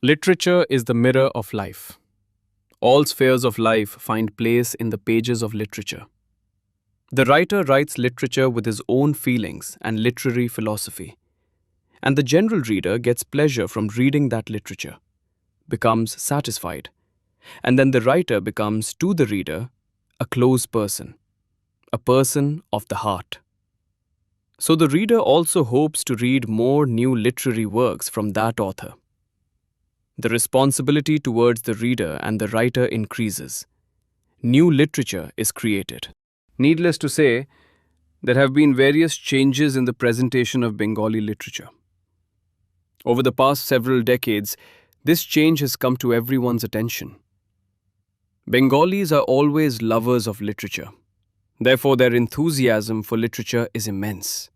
Literature is the mirror of life. All spheres of life find place in the pages of literature. The writer writes literature with his own feelings and literary philosophy, and the general reader gets pleasure from reading that literature, becomes satisfied, and then the writer becomes to the reader a close person, a person of the heart. So the reader also hopes to read more new literary works from that author. The responsibility towards the reader and the writer increases. New literature is created. Needless to say, there have been various changes in the presentation of Bengali literature. Over the past several decades, this change has come to everyone's attention. Bengalis are always lovers of literature. Therefore, their enthusiasm for literature is immense.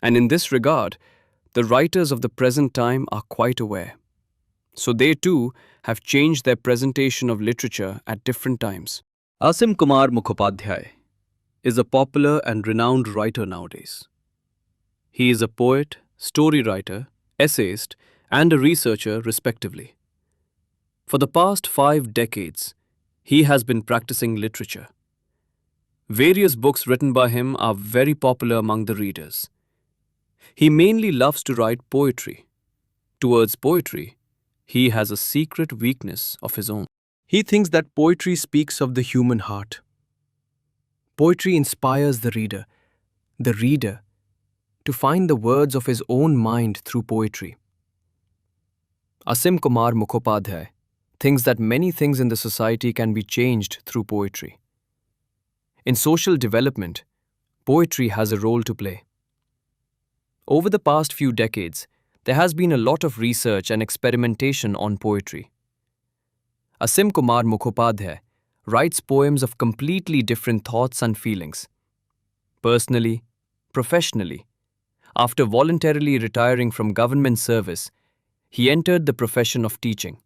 And in this regard, the writers of the present time are quite aware. So they too have changed their presentation of literature at different times. Asim Kumar Mukhopadhyay is a popular and renowned writer nowadays. He is a poet, story writer, essayist, and a researcher respectively. For the past 5 decades, he has been practicing literature. Various books written by him are very popular among the readers. He mainly loves to write poetry. Towards poetry, he has a secret weakness of his own. He thinks that poetry speaks of the human heart. Poetry inspires the reader, to find the words of his own mind through poetry. Asim Kumar Mukhopadhyay thinks that many things in the society can be changed through poetry. In social development, poetry has a role to play. Over the past few decades, there has been a lot of research and experimentation on poetry. Asim Kumar Mukhopadhyay writes poems of completely different thoughts and feelings. Personally, professionally, after voluntarily retiring from government service, he entered the profession of teaching.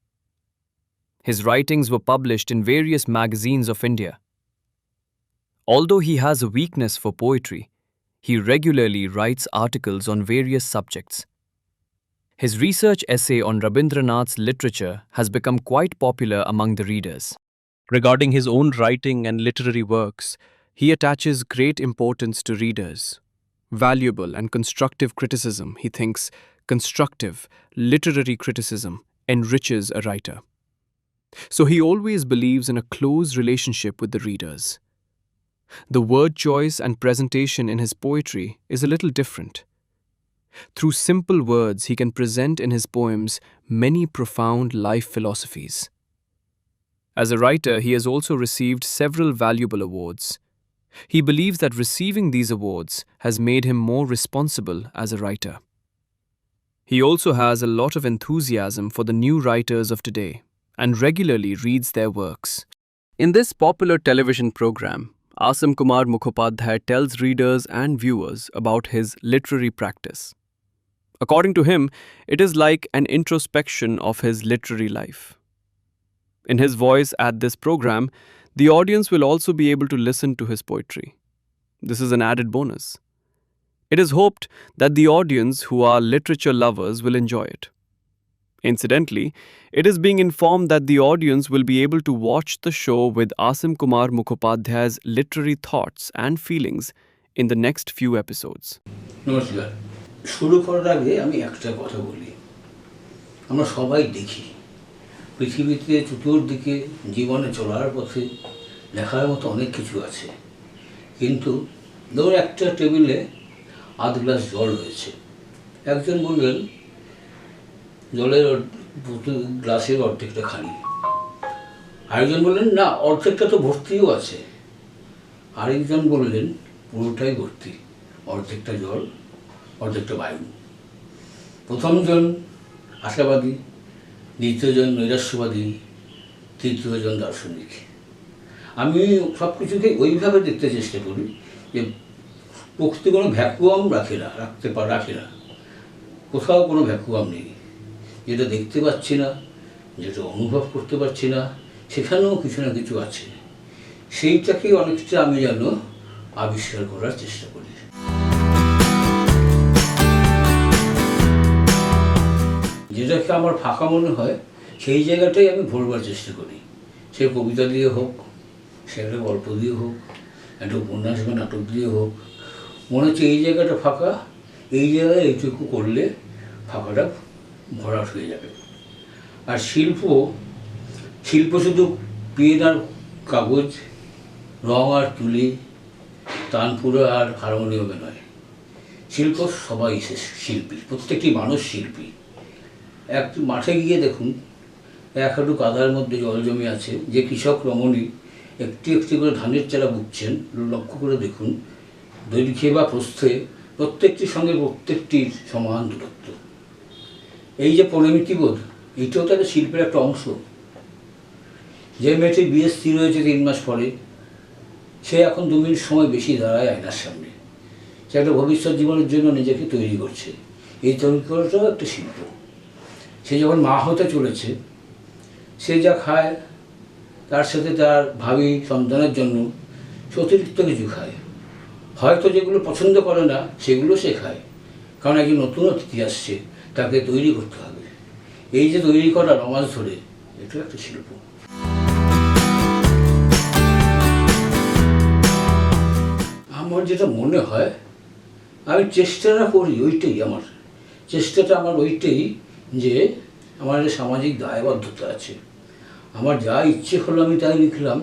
His writings were published in various magazines of India. Although he has a weakness for poetry, he regularly writes articles on various subjects. His research essay on Rabindranath's literature has become quite popular among the readers. Regarding his own writing and literary works, he attaches great importance to readers. Valuable and constructive criticism, he thinks, constructive, literary criticism enriches a writer. So he always believes in a close relationship with the readers. The word choice and presentation in his poetry is a little different. Through simple words, he can present in his poems many profound life philosophies. As a writer, he has also received several valuable awards. He believes that receiving these awards has made him more responsible as a writer. He also has a lot of enthusiasm for the new writers of today and regularly reads their works. In this popular television program, Asim Kumar Mukhopadhyay tells readers and viewers about his literary practice. According to him, it is like an introspection of his literary life. In his voice at this program, the audience will also be able to listen to his poetry. This is an added bonus. It is hoped that the audience who are literature lovers will enjoy it. Incidentally, it is being informed that the audience will be able to watch the show with Asim Kumar Mukhopadhyay's literary thoughts and feelings in the next few episodes. নমস্কার। শুরু করার আগে আমি একটা কথা বলি। আমরা সবাই দেখি পৃথিবীতে চতুর্দিকে জীবনে চলার পথে দেখার মতো অনেক কিছু আছে, কিন্তু ধরুন একটা টেবিলে আধ গ্লাস জল রয়েছে। একজন বললেন জলের গ্লাসের অর্ধেকটা খালি, আরেকজন বললেন না অর্ধেকটা তো ভর্তিও আছে, আরেকজন বললেন পুরোটাই ভর্তি, অর্ধেকটা জল অর্ধেকটা বায়ু। প্রথমজন আশাবাদী, দ্বিতীয়জন নৈরাশ্যবাদী, তৃতীয়জন দার্শনিক। আমি সব কিছুকে ওইভাবে দেখতে চেষ্টা করি যে প্রকৃতি কোনো ভ্যাকুয়াম রাখে না, কোথাও কোনো ভ্যাকুয়াম নেই। যেটা দেখতে পাচ্ছি না, যেটা অনুভব করতে পারছি না, সেখানেও কিছু না কিছু আছে। সেইটাকে অনেকটা আমি যেন আবিষ্কার করার চেষ্টা করি। যেটাকে আমার ফাঁকা মনে হয় সেই জায়গাটাই আমি ভরবার চেষ্টা করি। সে কবিতা দিয়ে হোক, সে একটা গল্প দিয়ে হোক, একটা উপন্যাস বা নাটক দিয়ে হোক, মনে হচ্ছে এই জায়গাটা ফাঁকা, এই জায়গায় এইটুকু করলে ফাঁকাটা ভরাট হয়ে যাবে। আর শিল্প শুধু পেন আর কাগজ, রং আর তুলি, তানপুরা আর হারমোনিয়ামে নয়। শিল্প সবাই শিল্পী, প্রত্যেকটি মানুষ শিল্পী। এক মাঠে গিয়ে দেখুন, এক হাঁটু কাদার মধ্যে জল জমে আছে, যে কৃষক রমণী একটি একটি করে ধানের চারা বুঝছেন, লক্ষ্য করে দেখুন দৈর্ঘ্যে বা প্রস্থে প্রত্যেকটির সঙ্গে প্রত্যেকটির সমান দূরত্ব। এই যে পরিমিতিবোধ, এইটাও তাদের শিল্পের একটা অংশ। যে মেয়েটির বিয়ে স্থির হয়েছে 3 মাস পরে, সে এখন 2 মিনিট সময় বেশি দাঁড়ায় আয়নার সামনে। সে একটা ভবিষ্যৎ জীবনের জন্য নিজেকে তৈরি করছে। এই তৈরি করাটাও একটা শিল্প। সে যখন মা হতে চলেছে, সে যা খায় তার সাথে তার ভাবি সন্তানের জন্য সে অতিরিক্ত কিছু খায়। হয়তো যেগুলো পছন্দ করে না সেগুলো সে খায়, কারণ একজন নতুন অতিথি আসছে, তাকে তৈরি করতে হবে। এই যে তৈরি করা 9 মাস ধরে, এটাও একটা শিল্প। আমার যেটা মনে হয়, আমি চেষ্টাটা করি ওইটাই, আমার চেষ্টাটা আমার ওইটাই যে আমার একটা সামাজিক দায়বদ্ধতা আছে। আমার যা ইচ্ছে হলো আমি তাই লিখলাম,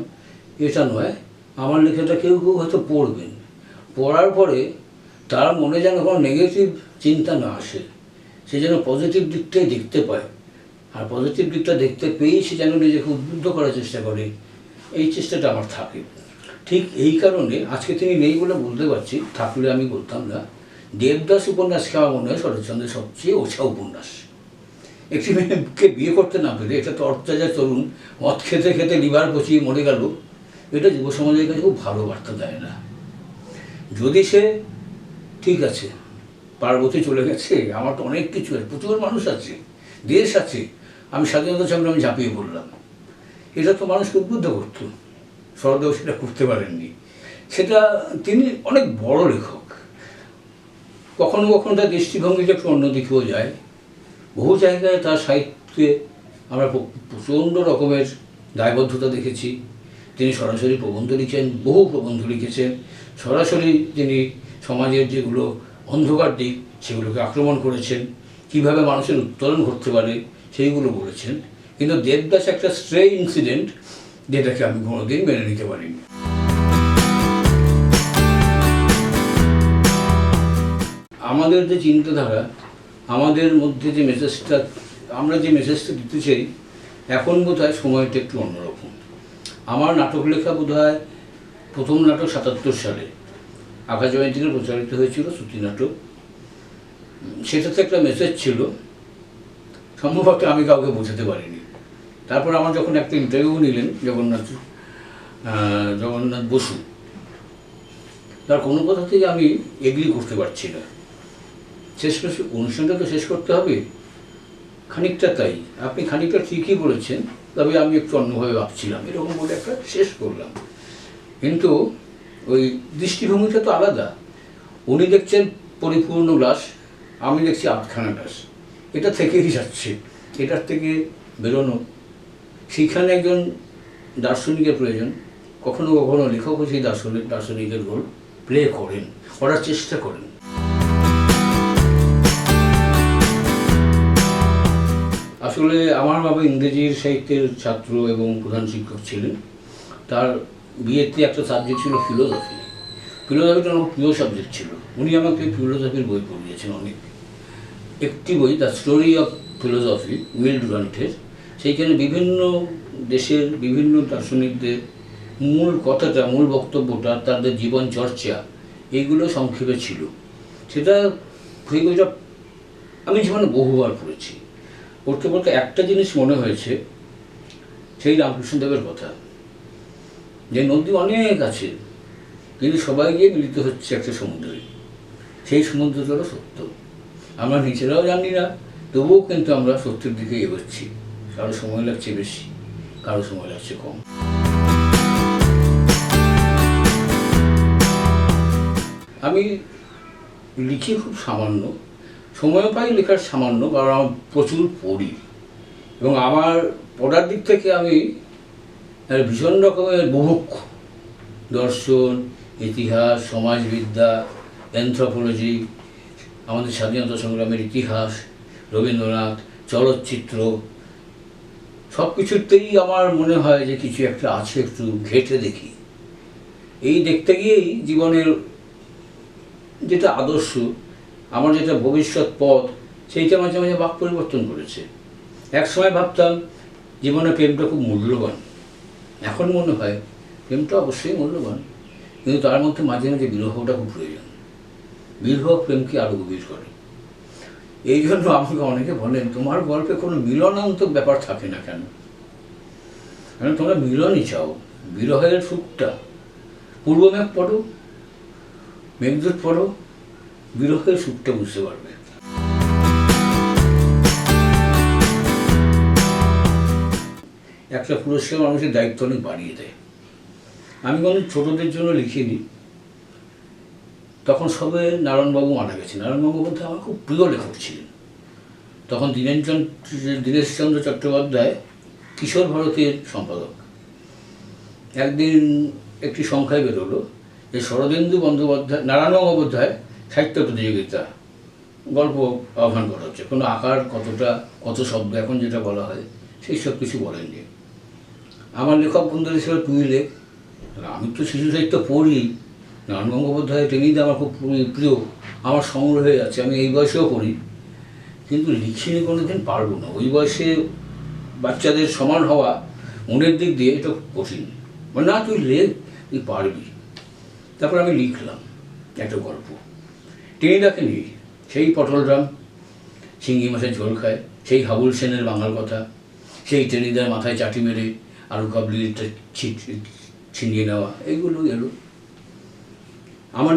এটা নয়। আমার লেখাটা কেউ কেউ হয়তো পড়বেন, পড়ার পরে তার মনে যেন কোনো নেগেটিভ চিন্তা না আসে, সে যেন পজিটিভ দিকটাই দেখতে পায়। আর পজিটিভ দিকটা দেখতে পেয়েই সে যেন নিজেকে উদ্বুদ্ধ করার চেষ্টা করে, এই চেষ্টাটা আমার থাকে। ঠিক এই কারণে আজকে তিনি নেই বলে বলতে পারছি, থাকলে আমি বলতাম না। দেবদাস উপন্যাসকে আমার মনে হয় শরৎচন্দ্রের সবচেয়ে ওঝা উপন্যাস। একটি মেয়েকে বিয়ে করতে না পেরে, এটা তো অত্যাচার তরুণ মদ খেতে খেতে লিভার পচিয়ে মরে গেল, এটা যুব সমাজের কাছে খুব ভালো বার্তা দেয় না। যদি সে ঠিক আছে, পার্বতী চলে গেছে, আমার তো অনেক কিছু আছে, প্রচুর মানুষ আছে, দেশ আছে, আমি স্বাধীনতা সংগ্রামে ঝাঁপিয়ে পড়লাম, এটা তো মানুষকে উদ্বুদ্ধ করতো। শরৎদেব সেটা করতে পারেননি। সেটা, তিনি অনেক বড় লেখক, কখনো কখনো তার দৃষ্টিভঙ্গিটা একটু অন্যদিকেও যায়। বহু জায়গায় তার সাহিত্যে আমরা প্রচণ্ড রকমের দায়বদ্ধতা দেখেছি। তিনি সরাসরি প্রবন্ধ লিখেন, বহু প্রবন্ধ লিখেছেন। সরাসরি তিনি সমাজের যেগুলো অন্ধকার দিক সেগুলোকে আক্রমণ করেছেন, কীভাবে মানুষের উত্তরণ ঘটতে পারে সেইগুলো বলেছেন। কিন্তু দেবদাস একটা স্ট্রে ইনসিডেন্ট, যেটাকে আমি কোনোদিন মেনে নিতে পারিনি। আমাদের যে চিন্তাধারা, আমাদের মধ্যে যে মেসেজটা, আমরা যে মেসেজটা দিতে চাই, এখন বোধহয় সময়টা একটু অন্যরকম। আমার নাটক লেখা বোধহয় প্রথম নাটক 77 সালে আকাশবাণী থেকে প্রচারিত হয়েছিল, শ্রুতি নাটক। সেটাতে একটা মেসেজ ছিল, সম্ভবত আমি কাউকে বোঝাতে পারিনি। তারপর আমার যখন একটা ইন্টারভিউ নিলেন জগন্নাথ বসু, তার কোনো কথা থেকে আমি এগ্রি করতে পারছি না। শেষমেশ অনুষ্ঠানটা তো শেষ করতে হবে, খানিকটা তাই। আপনি খানিকটা ঠিকই বলেছেন, তবে আমি একটু অন্যভাবে ভাবছিলাম, এরকম বলে একটা শেষ করলাম। কিন্তু ওই দৃষ্টিভঙ্গিটা তো আলাদা। উনি দেখছেন পরিপূর্ণ গ্লাস, আমি দেখছি আধখানা গ্লাস। এটা থেকেই যাচ্ছে, এটার থেকে বেরোনো, সেখানে একজন দার্শনিকের প্রয়োজন। কখনো কখনো লেখকও সেই দার্শনিকের রোল প্লে করেন, করার চেষ্টা করেন। আসলে আমার বাবা ইংরেজির সাহিত্যের ছাত্র এবং প্রধান শিক্ষক ছিলেন। তার বিয়েতে একটা সাবজেক্ট ছিল ফিলোসফি। ফিলোসফিটা আমার প্রিয় সাবজেক্ট ছিল। উনি আমাকে ফিলোসফির বই পড়িয়েছেন অনেক। একটি বই, the story of philosophy, Will ডুরান্টের, সেইখানে বিভিন্ন দেশের বিভিন্ন দার্শনিকদের মূল কথাটা, মূল বক্তব্যটা, তাদের জীবন চর্চা, এইগুলো সংক্ষেপে ছিল। সেটা সেই বইটা আমি জীবনে বহুবার পড়েছি। পড়তে পড়তে একটা জিনিস মনে হয়েছে, সেই রামকৃষ্ণদেবের কথা, যে নদী অনেক আছে, কিন্তু সবাই গিয়ে মিলিত হচ্ছে একটা সমুদ্রে। সেই সমুদ্রটা হলো সত্য। আমরা নিজেরাও জানি না, তবুও কিন্তু আমরা সত্যের দিকে এগোচ্ছি। কারো সময় লাগছে বেশি, কারো সময় লাগছে কম। আমি লিখি খুব সামান্য, সময় পাই লেখার সামান্য, কারণ আমি প্রচুর পড়ি। এবং আমার পড়ার দিক থেকে আমি ভীষণ রকমের বুভুক্ষ। দর্শন, ইতিহাস, সমাজবিদ্যা, অ্যানথ্রোপোলজি, আমাদের স্বাধীনতা সংগ্রামের ইতিহাস, রবীন্দ্রনাথ, চলচ্চিত্র, সব কিছুতেই আমার মনে হয় যে কিছু একটা আছে, একটু ঘেঁটে দেখি। এই দেখতে গিয়েই জীবনের যেটা আদর্শ, আমার যেটা ভবিষ্যৎ পথ, সেইটা মাঝে মাঝে বাক পরিবর্তন করেছে। এক সময় ভাবতাম জীবনে প্রেমটা খুব মূল্যবান, এখন মনে হয় প্রেমটা অবশ্যই মূল্যবান, কিন্তু তার মধ্যে মাঝে মাঝে বিরহটা খুব প্রয়োজন। বিরহ প্রেমকে আরও গভীর করে। এই জন্য আমাকে অনেকে বলেন, তোমার গল্পে কোনো মিলনান্তক ব্যাপার থাকে না কেন? কারণ তোমরা মিলনই চাও, বিরহের সুখটা। পূর্বমেঘ পড়ো, মেঘদূত পড়ো, বিরহের সুখটা বুঝতে পারবে। একটা পুরস্কার মানুষের দায়িত্ব অনেক বাড়িয়ে দেয়। আমি কোনো ছোটদের জন্য লিখিনি, তখন সবে নারায়ণবাবু মারা গেছেন। নারায়ণবাবু বলতে আমার খুব প্রিয় লেখক ছিলেন। তখন দীনেশচন্দ্র চট্টোপাধ্যায় কিশোর ভারতীর সম্পাদক। একদিন একটি সংখ্যায় বেরোলো যে শরদিন্দু বন্দ্যোপাধ্যায়, নারায়ণ গঙ্গোপাধ্যায় সাহিত্য প্রতিযোগিতা, গল্প আহ্বান করা হচ্ছে। কোনো আকার কতটা, কত শব্দ, এখন যেটা বলা হয় সেই সব কিছু বলেননি। আমার লেখক বন্ধুদের হিসেবে তুই লেখ। আমি তো শিশু সাহিত্য পড়ি, নারায়ণ গঙ্গোপাধ্যায় টেনিদা আমার খুব প্রিয়, আমার সংগ্রহে আছে, আমি এই বয়সেও পড়ি, কিন্তু লিখিনি কোনো দিন পারবো না। ওই বয়সে বাচ্চাদের সমান হওয়া মনের দিক দিয়ে এটা কঠিন। মানে না, তুই লেখ, তুই পারবি। তারপর আমি লিখলাম একটা গল্প টেনিদাকে নিয়ে। সেই পটলরাম শিঙ্গি মাছের ঝোল খায়, সেই হাবুল সেনের বাঙাল কথা, সেই টেনিদার মাথায় চাটি মেরে আলু কাবলিটা ছিনিয়ে নেওয়া, এইগুলো এলো। আমার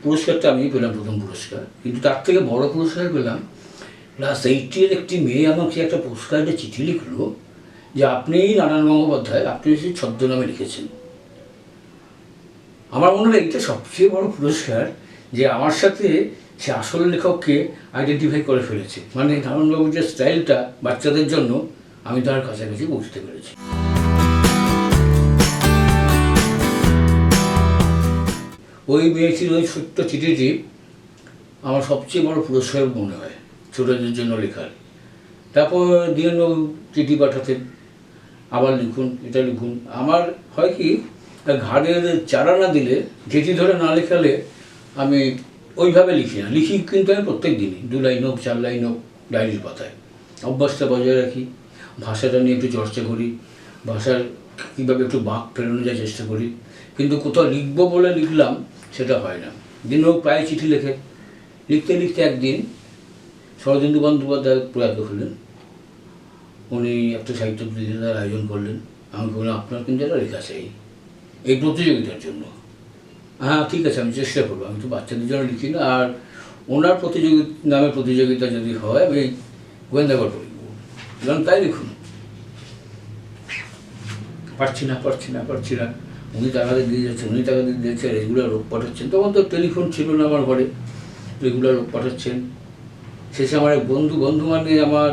পুরস্কারটা আমি পেলাম, প্রথম পুরস্কার। কিন্তু তার থেকে বড় পুরস্কার পেলাম, ক্লাস 8-এর একটি মেয়ে আমাকে একটা পুরস্কারের চিঠি লিখলো যে আপনিই নারায়ণ গঙ্গোপাধ্যায়, আপনি সেই ছদ্মনামে লিখেছেন। আমার মনে হয় এটা সবচেয়ে বড় পুরস্কার, যে আমার সাথে সে আসল লেখককে আইডেন্টিফাই করে ফেলেছে। মানে নারায়ণবাবুর যে স্টাইলটা বাচ্চাদের জন্য, আমি তার কাছাকাছি বুঝতে পেরেছি। ওই মেয়েটির ওই ছোট্ট চিঠিটি আমার সবচেয়ে বড় পুরস্কার মনে হয় ছোটদের জন্য লেখার। তারপর দীনেনবাবু চিঠি পাঠাতেন, আবার লিখুন, এটা লিখুন। আমার হয় কি, ঘাড়ের চারা না দিলে, চিঠি ধরে না লেখালে আমি ওইভাবে লিখি না। লিখি কিন্তু আমি প্রত্যেক দিনই 2 লাইন হোক, 4 লাইন হোক, ডায়েরির পাতায়। অভ্যাসটা বজায় রাখি, ভাষাটা নিয়ে একটু চর্চা করি, ভাষার কীভাবে একটু বাঁক ফেরানো যায় চেষ্টা করি। কিন্তু কোথাও লিখবো বলে লিখলাম, সেটা হয় না। দিনবাবু প্রায় চিঠি লেখে। লিখতে লিখতে একদিন শরদিন্দু বন্দ্যোপাধ্যায় প্রয়াত হলেন। উনি একটা সাহিত্য প্রতিযোগিতার আয়োজন করলেন। আমি বললাম, আপনার কিন্তু একটা লেখা চাই এই প্রতিযোগিতার জন্য। হ্যাঁ ঠিক আছে, আমি চেষ্টা করবো, আমি তো বাচ্চাদের জন্য লিখি না। আর ওনার প্রতিযোগিতা যদি হয়, আমি গোয়েন্দা গল্প লিখবো। বললাম তাই লিখুন। পারছি না। উনি টাকা দিয়ে যাচ্ছেন, রেগুলার লোক পাঠাচ্ছেন। তখন তো টেলিফোন ছিল না আমার ঘরে, রেগুলার লোক পাঠাচ্ছেন। শেষে আমার এক বন্ধু মানে আমার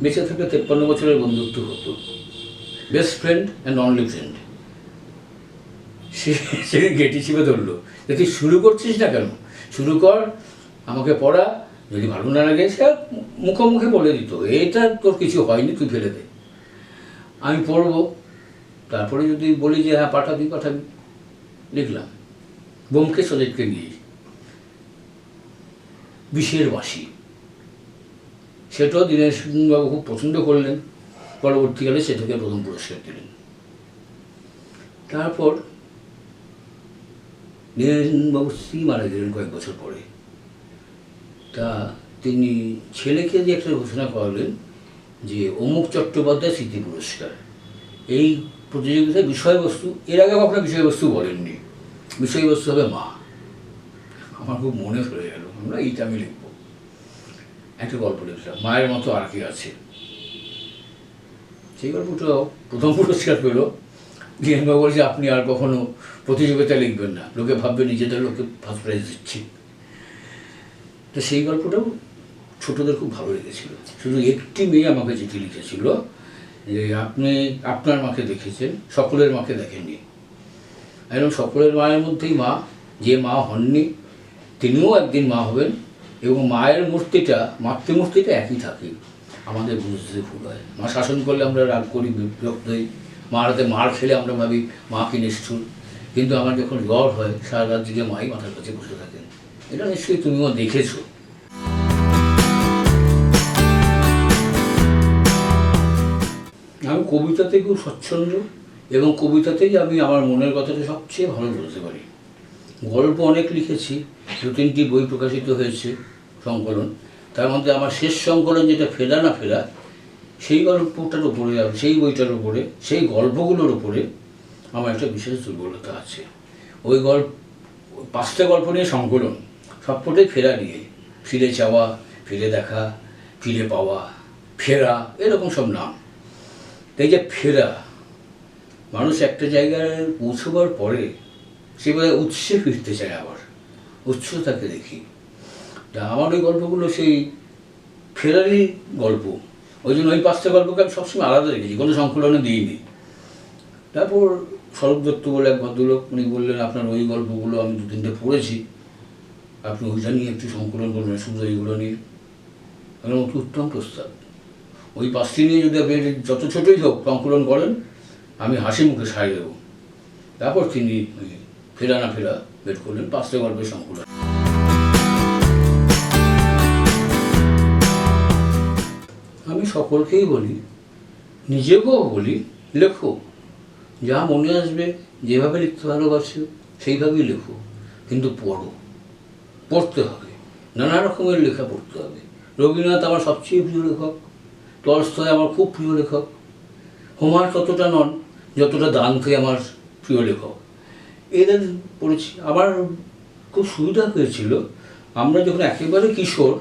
বেঁচে থেকে 53 বছরের বন্ধুত্ব হতো, best friend and only friend. Say Getty চিপে ধরলো যে তুই শুরু করছিস না কেন, শুরু কর, আমাকে পড়া, যদি ভালো না লাগে সে মুখোমুখি বলে দিত, এটা তোর কিছু হয়নি, তুই ফেলে দে, আমি পড়বো। তারপরে যদি বলি যে হ্যাঁ পাঠাবি, লিখলাম ব্যোমকেশ অজিতকে নিয়ে বিষের বাসি। সেটাও দীনেশবাবু খুব পছন্দ করলেন, পরবর্তীকালে সেটাকে প্রথম পুরস্কার দিলেন। তারপর দীনেশবাবু স্ত্রী মারা গেলেন কয়েক বছর পরে। তা তিনি ছেলেকে দিয়ে একটা ঘোষণা করালেন যে অমুক চট্টোপাধ্যায় স্মৃতি পুরস্কার। এই প্রতিযোগিতার বিষয়বস্তু, এর আগে কখনো বিষয়বস্তু বলেননি, বিষয়বস্তু হবে মা। আমার খুব মনে পড়ে গেল, আমরা এইটা আমি লিখব। একটা গল্প লিখলাম, মায়ের মতো আর কি আছে। সেই গল্পটাও প্রথম পুরস্কার পেল। দীনেশবাবু বলছে, আপনি আর কখনো প্রতিযোগিতা লিখবেন না, লোকে ভাববে নিজেদের লোককে ফার্স্ট প্রাইজ দিচ্ছি। তো সেই গল্পটাও ছোটদের খুব ভালো লেগেছিল। শুধু একটি মেয়ে আমাকে চিঠি লিখেছিল যে আপনি আপনার মাকে দেখেছেন, সকলের মাকে দেখেননি। এবং সকলের মায়ের মধ্যেই মা, যে মা হননি তিনিও একদিন মা হবেন, এবং মায়ের মূর্তিটা, মাতৃমূর্তিটা একই থাকে। আমাদের বুঝতে ভুল হয়। মা শাসন করলে আমরা রাগ করি, বিরক্ত হই, মার হাতে মার খেলে আমরা ভাবি মা কি নিষ্ঠুর, কিন্তু আমার যখন জ্বর হয় সারা রাত দিকে মাই মাথার কাছে বসে থাকেন। এটা নিশ্চয়ই তুমিও দেখেছো। আমি কবিতাতে খুব স্বচ্ছন্দ, এবং কবিতাতেই আমি আমার মনের কথাটা সবচেয়ে ভালো বলতে পারি। গল্প অনেক লিখেছি, 2-3টি বই প্রকাশিত হয়েছে, সংকলন। তার মধ্যে আমার শেষ সংকলন যেটা ফেরা না ফেরা, সেই গল্পটার উপরে, সেই বইটার উপরে, সেই গল্পগুলোর উপরে আমার একটা বিশেষ দুর্বলতা আছে। ওই 5টা গল্প নিয়ে সংকলন, সবকটাই ফেরা নিয়ে, ফিরে চাওয়া, ফিরে দেখা, ফিরে পাওয়া, ফেরা, এরকম সব নাম। তাই যে ফেরা, মানুষ একটা জায়গায় পৌঁছবার পরে সে বোধহয় উৎসে ফিরতে চায়, আবার উৎসটাকে দেখি। তা আমার ওই গল্পগুলো সেই ফেরারই গল্প, ওই জন্য ওই 5টা গল্পকে আমি সবসময় আলাদা রেখেছি, কোনো সংকলনে দিইনি। তারপর শরৎ দত্ত বলে এক ভদ্রলোক, উনি বললেন আপনার ওই গল্পগুলো আমি 2-3টে পড়েছি, আপনি ওইটা নিয়ে একটু সংকলন করবেন, শুধু এইগুলো নিয়ে। আমার অতি উত্তম প্রস্তাব। ওই 5টি নিয়ে যদি আপনি যত ছোটোই হোক সংকলন করেন, আমি হাসি মুখে সায় দেবো। তারপর তিনি ফেরা না ফেরা বের করলেন, 5টা গল্পের সংকলন। আমি সকলকেই বলি, নিজেকেও বলি, লেখো, যা মনে আসবে, যেভাবে লিখতে ভালোবাসো সেইভাবেই লেখো, কিন্তু পড়তে হবে, নানা রকমের লেখা পড়তে হবে। রবীন্দ্রনাথ আমার সবচেয়ে প্রিয় লেখক, টলস্টয় আমার খুব প্রিয় লেখক, হোমার ততটা নন যতটা দান্তে আমার প্রিয় লেখক। এদের পড়েছি। আমার খুব সুবিধা হয়েছিল, আমরা যখন একেবারে কিশোর,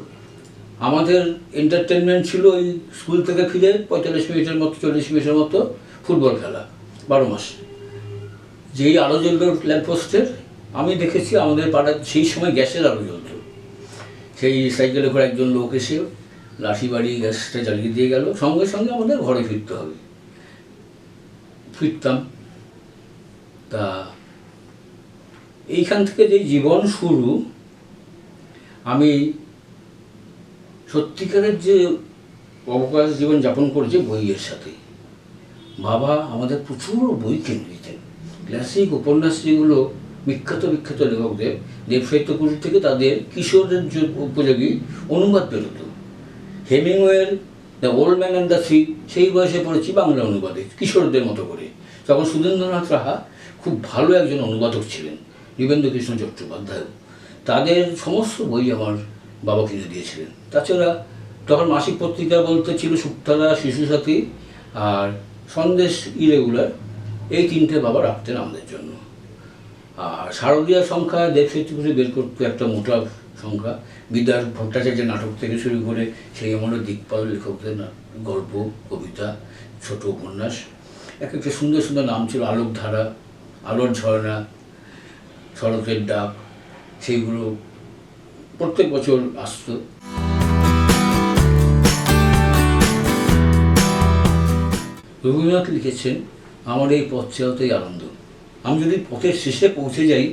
আমাদের এন্টারটেনমেন্ট ছিল ওই স্কুল থেকে ফিরে 45 মিনিটের মতো, 40 মিনিটের মতো ফুটবল খেলা, 12 মাস। যেই আলো জ্বলল ল্যাম্পপোস্টের, আমি দেখেছি আমাদের পাড়ার সেই সময় গ্যাসের আলো জ্বলত, সেই সাইকেলে করে একজন লোক এসে লাঠি বাড়িয়ে গ্যাসটা জ্বালিয়ে দিয়ে গেল, সঙ্গে সঙ্গে আমাদের ঘরে ফিরতে হবে। ফিরতাম। তা এইখান থেকে যে জীবন শুরু, আমি সত্যিকারের যে অবকাশ জীবন যাপন করেছি বইয়ের সাথে। বাবা আমাদের প্রচুর বই কিনে দিতেন, ক্লাসিক উপন্যাস যেগুলো বিখ্যাত লেখকদের, দেবসাহিত্য কুটির থেকে তাদের কিশোরের উপযোগী অনুবাদ বেরোতো। হেমিংওয়ের the old man and the sea, সেই বয়সে পড়েছি বাংলা অনুবাদে কিশোরদের মতো করে। তখন সুধীন্দ্রনাথ রাহা খুব ভালো একজন অনুবাদক ছিলেন, নিবেন্দ্রকৃষ্ণ চট্টোপাধ্যায়, তাদের সমস্ত বই আমার বাবা কিনে দিয়েছিলেন। তাছাড়া তখন মাসিক পত্রিকা বলতে ছিল শুকতারা, শিশুসাথী আর সন্দেশ ইরেগুলার, এই 3টে বাবা রাখতেন আমাদের জন্য। আর শারদীয় সংখ্যা দেবসাহিত্য কুটির বের করতো একটা মোটা সংখ্যা, বিদ্যার ভট্টাচার্যের নাটক থেকে শুরু করে সেই আমাদের দিকপাল লেখকদের গল্প, কবিতা, ছোট উপন্যাস, এক একটা সুন্দর সুন্দর নাম ছিল, আলোকধারা, আলোর ঝর্ণা, শরতের ডাক, সেইগুলো প্রত্যেক বছর আসতো। রবীন্দ্রনাথ লিখেছেন, আমার এই পথ চাওয়াতেই আনন্দ। আমি যদি পথের শেষে পৌঁছে যাই,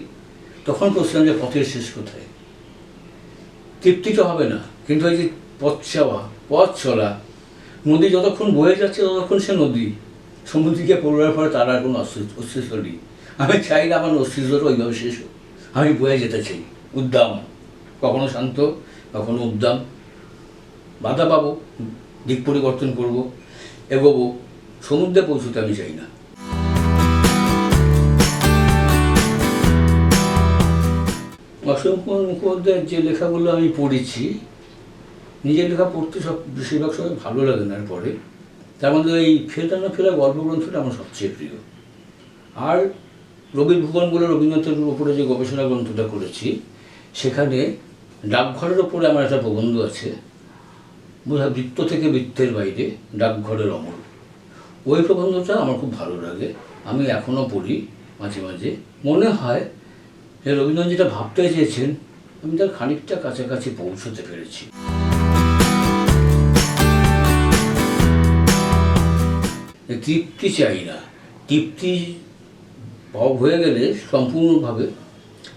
তখন বলছিলাম যে পথের শেষ কোথায়, তৃপ্তি তো হবে না। কিন্তু এই যে পথ চাওয়া, পথ চলা, নদী যতক্ষণ বয়ে যাচ্ছে ততক্ষণ সে নদী, সমুদ্রকে পড়বার পরে তার আর কোনো অস্তিত্ব নেই। আমি চাই না আমার অস্তিত্বটা ওইভাবে শেষ হোক, আমি বয়ে যেতে চাই উদ্দাম, কখনো শান্ত, কখনো উদ্দাম। বাধা পাবো, দিক পরিবর্তন করবো, এগোবো, সমুদ্রে পৌঁছতে আমি চাই না। অসীম কুমার মুখোপাধ্যায়ের যে লেখাগুলো আমি পড়েছি, নিজের লেখা পড়তে বেশিরভাগ সময় ভালো লাগে না, পরে তার মধ্যে এই ফেরা না ফেরা গল্পগ্রন্থটা আমার সবচেয়ে প্রিয়। আর রবির ভুবন বলে রবীন্দ্রনাথের উপরে যে গবেষণা গ্রন্থটা করেছি, সেখানে ডাকঘরের ওপরে আমার একটা প্রবন্ধ আছে, বোধহয় বৃত্ত থেকে বৃত্তের বাইরে, ডাকঘরের অমল। ওই প্রবন্ধটা আমার খুব ভালো লাগে, আমি এখনও পড়ি মাঝে মাঝে। মনে হয় যে রবীন্দ্রনাথ যেটা ভাবতে চেয়েছেন, আমি তার খানিকটা কাছাকাছি পৌঁছতে পেরেছি। তৃপ্তি চাই না। তৃপ্তি হয়ে গেলে সম্পূর্ণভাবে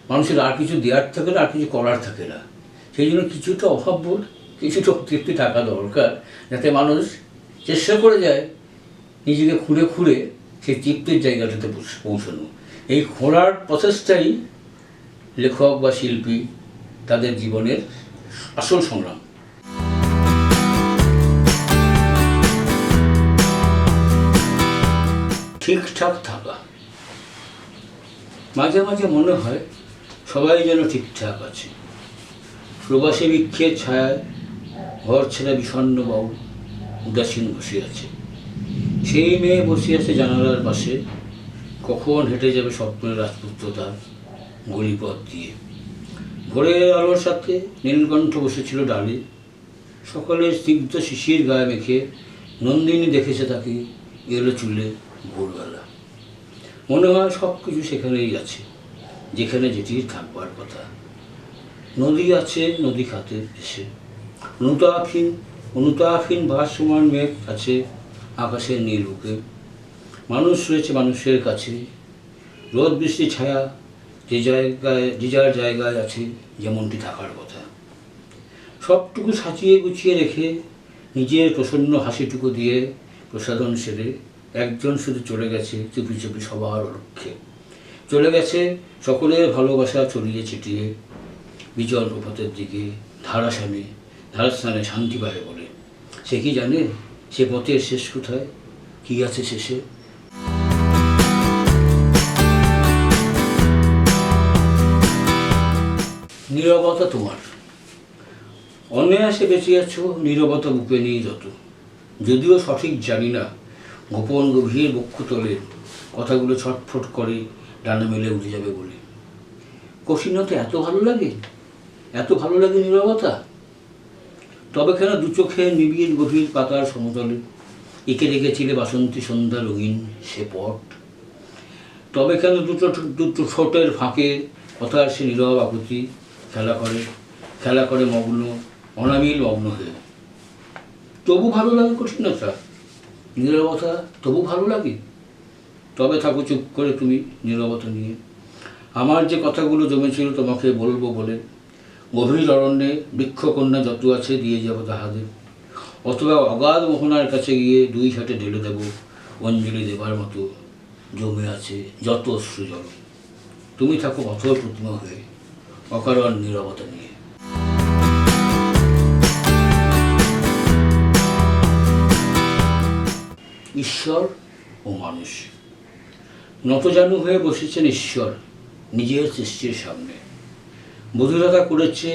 মানুষের আর কিছু দেওয়ার থাকে না, আর কিছু করার থাকে না। সেই জন্য কিছুটা অভাববোধ, কিছুটা তৃপ্তি থাকা দরকার, যাতে মানুষ চেষ্টা করে যায় নিজেকে খুঁড়ে খুঁড়ে সেই তৃপ্তির জায়গাটাতে পৌঁছানো। এই খোঁড়ার প্রসেসটাই লেখক বা শিল্পী তাদের জীবনের আসল সংগ্রাম। ঠিকঠাক থাকা। মাঝে মাঝে মনে হয় সবাই যেন ঠিকঠাক আছে। প্রবাসী বৃক্ষের ছায়ায় ঘর ছেড়ে বিষণ্ণ বাবু উদাসীন বসে আছে। সেই মেয়ে বসে আছে জানালার পাশে, কখন হেঁটে যাবে স্বপ্নের রাজপুত্র তার গলিপথ দিয়ে। ভোরের আলোর সাথে নীলকণ্ঠ বসেছিল ডালে, সকালের স্নিগ্ধ শিশির গায়ে মেখে নন্দিনী দেখেছে তাকে এলো চুলে ভোরবেলা। মনে হয় সব কিছু সেখানেই আছে, যেখানে যেটির থাকবার কথা। নদী আছে নদী খাতে এসে, অনুতাপহীন ভাসমান মেঘ আছে আকাশের নীল বুকে। মানুষ রয়েছে মানুষের কাছে, রোদ বৃষ্টি ছায়া যে যার জায়গায় আছে যেমনটি থাকার কথা। সবটুকু সাজিয়ে গুছিয়ে রেখে নিজের প্রসন্ন হাসিটুকু দিয়ে প্রসাদন সেরে একজন শুধু চলে গেছে চুপি চুপি সবার লক্ষ্যে। চলে গেছে সকলের ভালোবাসা ছড়িয়ে ছিটিয়ে বিজল প্রপাতের দিকে ধারাস্থানে শান্তি পায় বলে। সে কি জানে সে পথের শেষ কোথায়, কি আছে শেষে? নীরবতা তোমার। অনায়াসে বেঁচে আছো নীরবতা বুকে নিয়ে যত। যদিও সঠিক জানি না গোপন গভীর বক্ষতলে কথাগুলো ছটফট করে ডানা মেলে উঠে যাবে বলে। কঠিনতা এত ভালো লাগে, এত ভালো লাগে নীরবতা? তবে কেন দু চোখে নিবিড় গভীর পাতার সমতলে এঁকে রেখেছিলে বাসন্তী সন্ধ্যা রঙিন সে পট? তবে কেন দুটো ঠোঁটের ফাঁকে কথার সে নীরব আকুতি খেলা করে মগ্ন অনাবিল মগ্ন হয়ে? তবু ভালো লাগে কঠিনতা, নীরবতা তবু ভালো লাগে? তবে থাকো চুপ করে তুমি নীরবতা নিয়ে। আমার যে কথাগুলো জমেছিল তোমাকে বলবো বলে, গভীর অরণ্যে বৃক্ষকন্যা যত আছে দিয়ে যাবো তাহাদের, অথবা অগাধ মোহনার কাছে গিয়ে দুই হাতে ঢেলে দেব অঞ্জলি দেবার মতো জমে আছে যত অশ্রুজল। তুমি থাকো অথর প্রতিমা হয়ে অকারণ নীরবতা নিয়ে। ঈশ্বর ও মানুষ। নতজানু হয়ে বসেছেন ঈশ্বর নিজের সৃষ্টির সামনে। বধিরতা করেছে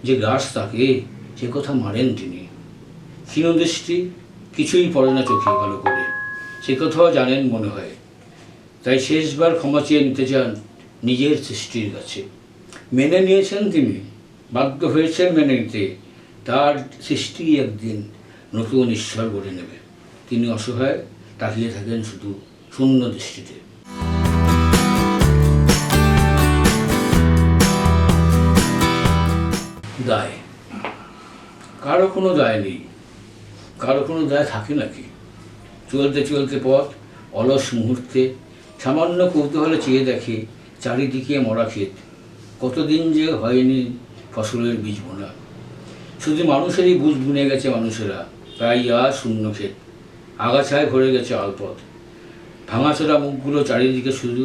যে গ্রাস তাকে, সে কথা মানেন তিনি। ক্ষীণদৃষ্টি, কিছুই পড়ে না চোখে ভালো করে, সে কথাও জানেন মনে হয়। তাই শেষবার ক্ষমা চেয়ে নিতে চান নিজের সৃষ্টির কাছে। মেনে নিয়েছেন তিনি, বাধ্য হয়েছেন মেনে নিতে। তার সৃষ্টি একদিন নতুন ঈশ্বর বলে নেবে। তিনি অসহায় তাকিয়ে থাকেন শুধু শূন্য দৃষ্টিতে। দায়। কারো কোনো দায় নেই, কারো কোনো দায় থাকে নাকি? চলতে চলতে পথ, অলস মুহূর্তে সামান্য কৌতূহলে চেয়ে দেখে চারিদিকে মরা ক্ষেত। কতদিন যে হয়নি ফসলের বীজ বোনা। শুধু মানুষেরই বুঝ বুনে গেছে মানুষেরা, তাই আর শূন্য ক্ষেত। আগাছায় ভরে গেছে আলপথ। ভাঙাচোরা মুখগুলো চারিদিকে শুধু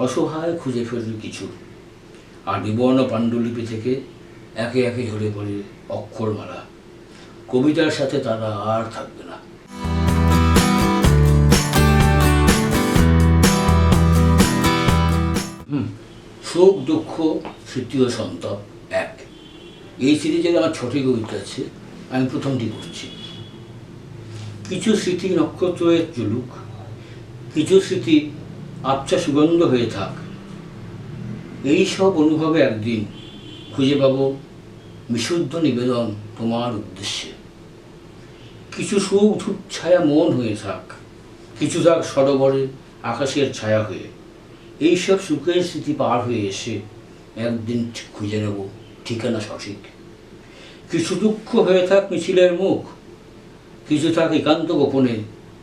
অসহায় খুঁজে ফেলল কিছু। আর বিবর্ণ পাণ্ডুলিপি থেকে একে একে ঝরে পড়ে অক্ষরমালা। কবিতার সাথে তারা আর থাকবে না। সুখ দুঃখ স্মৃতি ও সন্তাপ এক, এই সিরিজের আমার 6টি কবিতা আছে, আমি প্রথমটি পড়ছি। কিছু স্মৃতি নক্ষত্রের চুলুক, কিছু স্মৃতি আবছা সুগন্ধ হয়ে থাক। এই সব অনুভবে একদিন খুঁজে পাবো বিশুদ্ধ নিবেদন তোমার উদ্দেশ্যে। কিছু সুখ ধূপ ছায়া মন হয়ে থাক, কিছু থাক সরোবরে আকাশের ছায়া হয়ে। এইসব সুখের স্মৃতি পার হয়ে এসে একদিন খুঁজে নেব ঠিকানা সঠিক। কিছু দুঃখ হয়ে থাক মিছিলের মুখ, কিছু থাক একান্ত গোপনে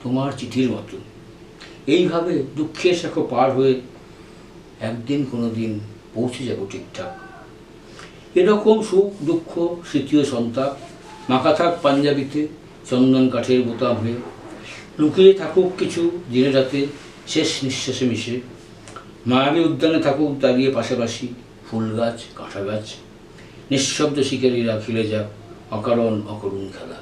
তোমার চিঠির মতো। এইভাবে দুঃখের শাখা পার হয়ে একদিন কোনো দিন পৌঁছে যাব ঠিকঠাক। এরকম সুখ দুঃখ স্মৃতিও সন্তাপ মাখা থাক পাঞ্জাবিতে চন্দন কাঠের বোতাম হয়ে, লুকিয়ে থাকুক কিছু দিনে রাতে শেষ নিঃশ্বাসে মিশে, মায়াবী উদ্যানে থাকুক দাঁড়িয়ে পাশাপাশি ফুল গাছ কাঁঠা গাছ, নিঃশব্দ শিকারীরা খেলে যাক অকারণ অকরুণ খেলা।